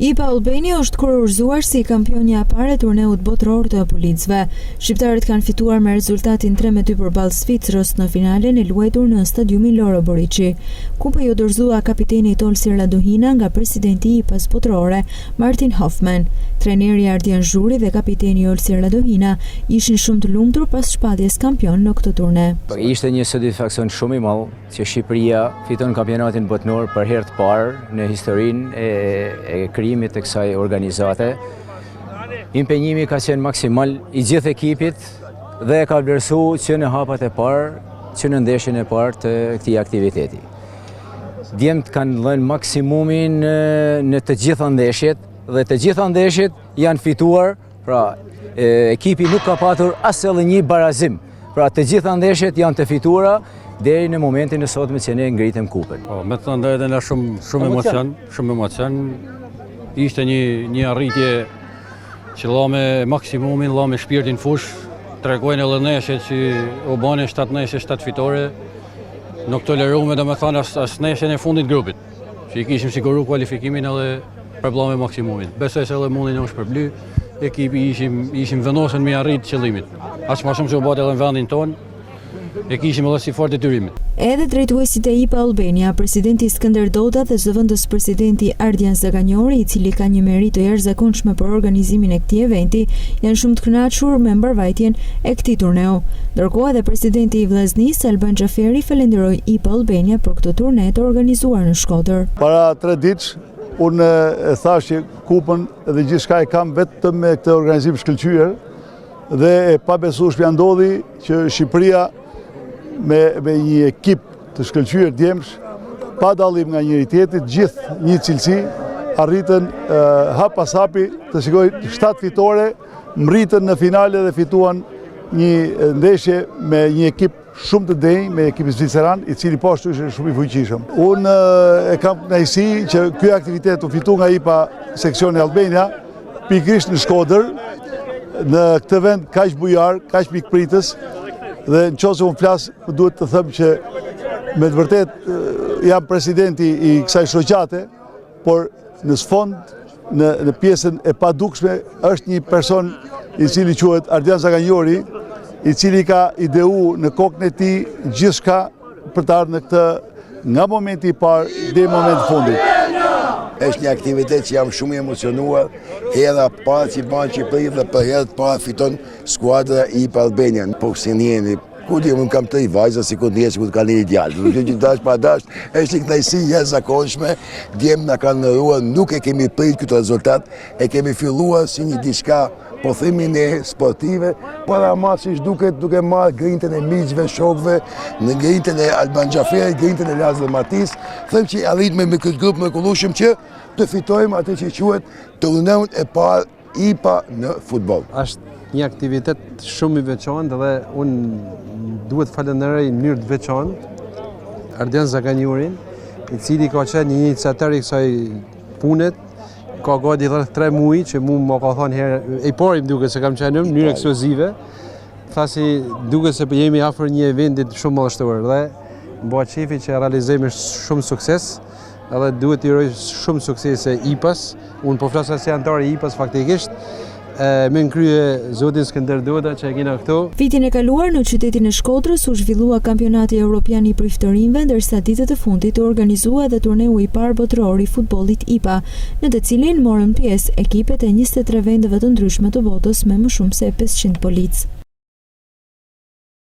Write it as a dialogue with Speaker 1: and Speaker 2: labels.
Speaker 1: IPA Albania është kurorzuar si kampionja e parë e turneut botëror të policëve. Shqiptarët kanë fituar me rezultatin 3-2 përballë Zvicrës në finalen e luajtur në stadiumin Loro Boriçi. Kupa ju dorëzua kapiteni Tolsi Radohina nga presidenti i IPA-s botërore Martin Hoffman. Trajneri Ardian Zhuri dhe kapiteni Olsi Radohina ishin shumë të lumtur pas shpalljes kampion në këtë turne.
Speaker 2: Ishte një satisfaksion shumë i madh që Shqipëria fiton kampionatin botëror për herë të parë në historinë e krijimit të kësaj organizate. Impenjimi ka qenë maksimal i gjithë ekipit dhe ka vlerësuar që në hapat e parë, që në ndeshjen e parë të këtij aktiviteti. Djemt kanë dhënë maksimumin në të gjitha ndeshjet dhe të gjitha ndeshjet janë fituar, pra ekipi nuk ka patur as edhe një barazim. Pra të gjitha ndeshjet janë të fituara deri në momentin e sotme që ne ngritëm kupën.
Speaker 3: Me të thënë drejtën shumë emocion. Ishte një arritje që la me maksimumin, la me shpirtin fush, tregojnë edhe neshjet që u bane 7 neshje, 7 fitore, nuk tolerume dhe me thënë as neshjen e fundit grupit, që i kishim siguru kualifikimin edhe përbla me maksimumin. Besoj se edhe mundin është përbly, ekipi ishim vendosën me arrit qëllimit. Aq ma shumë që u bate edhe në vendin tonë, e kishim edhe si fort detyrimit.
Speaker 1: Edhe drejtuesit e IPA Albania, presidenti Skënder Doda dhe zëvendës presidenti Ardian Zaganjori, i cili ka një meritë të jashtëzakonshme për organizimin e këtij eventi, janë shumë të kënaqur me mbarvajtjen e këtij turneu. Ndërkohë edhe presidenti i Vllaznisë, Alban Xhaferi, falenderoi IPA Albania për këtë turne të organizuar në Shkodër.
Speaker 4: Para 3 ditë unë e thash që kupën dhe gjithçka e kam vetëm me këtë organizim shkëlqyer dhe e pabesueshme ndodhi që Shqipëria me një ekip të shkëlqyer djemsh, pa dallim nga njëri tjetri, gjithë një cilësi, arritën hap pas hapi të shikojnë 7 fitore, mritën në finale dhe fituan një ndeshje me një ekip shumë të denj, me ekipin zviceran, i cili po ashtu ishte shumë i fuqishëm. Unë e kam kënaqësi që ky aktivitet u fitu nga IPA seksioni Albania, pikërisht në Shkodër, në këtë vend kaq bujar, kaq mikpritës. Dhe në qoftë unë flas, duhet të them që me të vërtet jam presidenti i kësaj shoqate, por në sfond, në pjesën e padukshme, është një person i cili quhet Ardian Zaganjori, i cili ka ideu në kokën e tij gjithçka për të ardhur në këtë nga momenti i parë deri në momentin fundit.
Speaker 5: Është një aktivitet që jam shumë i emocionuar, hera parë që ban Shqipëri dhe për herë të parë fiton skuadra IPA Albania. Po si njeni, ku di unë kam 3 vajza, si ku njësë ku të kanë një djalë. Që dash pa dash, është një kënaqësi jashtëzakonshme, djemë na kanë ndëruar, nuk e kemi prit këtë rezultat, e kemi filluar si një diçka po themi ne sportive, para masish duket duke marrë grintën e miqve, shokëve, në grintën e Alban Xhaferi, grintën e Lazar Matis, them që arritme me këtë grup mrekullueshëm që të fitojmë atë që quhet turneun e parë IPA në futboll.
Speaker 6: Është një aktivitet shumë i veçantë dhe unë duhet falenderoj në mënyrë të veçantë Ardian Zaganjurin, i cili ka qenë një iniciator i kësaj punet. Ka gati rreth 3 muaj që më ka thënë herë e parë më duket se kam qenë në mënyrë ekskluzive. Thasi duket se jemi afër një eventi shumë madhështor dhe bëhet shefi që realizojmë shumë sukses. Edhe duhet t'i uroj shumë suksese IPA-s. Unë po flas as antar i IPA-s faktikisht. Me nënkrye zotin Skënder Doda që e kena këtu.
Speaker 1: Vitin e kaluar në qytetin e Shkodrës u zhvillua kampionati evropian i priftorinëve, ndërsa ditët e fundit u organizua dhe turneu i parë botëror i futbollit IPA, në të cilin morën pjesë ekipet e 23 vendeve të ndryshme të botës me më shumë se 500 policë.